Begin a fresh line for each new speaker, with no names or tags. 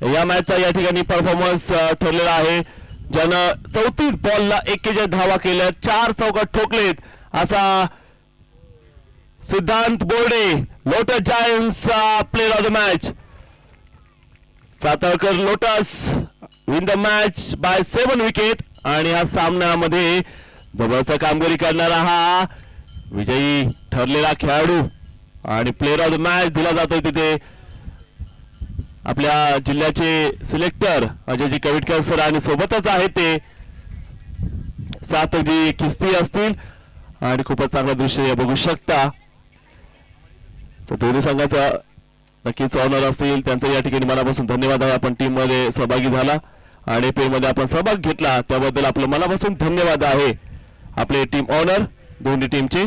या मॅचचा या ठिकाणी परफॉर्मन्स ठरलेला आहे, ज्यानं 34 बॉलला 41 धावा केल्या, 4 चौकार ठोकलेत असा Siddhant Borde Lotus Giants player of the match. Satarkar Lotus win the match by 7 wicket आणि या सामन्यामध्ये जबरदस्त कामगिरी करणारा हा विजयी ठरलेला खेळाडू आणि प्लेयर ऑफ द मॅच दिला जातोय तिथे आपल्या जिल्ह्याचे सिलेक्टर अजयजी कविटकर सर आणि सोबतच आहेत ते सातजी खिस्ती असतील आणि खूपच चांगलं दृश्य बघू शकता. तर दोन्ही संघाचा नक्कीच ऑनर असतील, त्यांचा या ठिकाणी मनापासून धन्यवाद आहे. आपण टीम मध्ये सहभागी झाला आणि IPL मध्ये आपण सहभाग घेतला त्याबद्दल आपलं मनापासून धन्यवाद आहे. आपले टीम ऑनर दोन्ही टीमचे.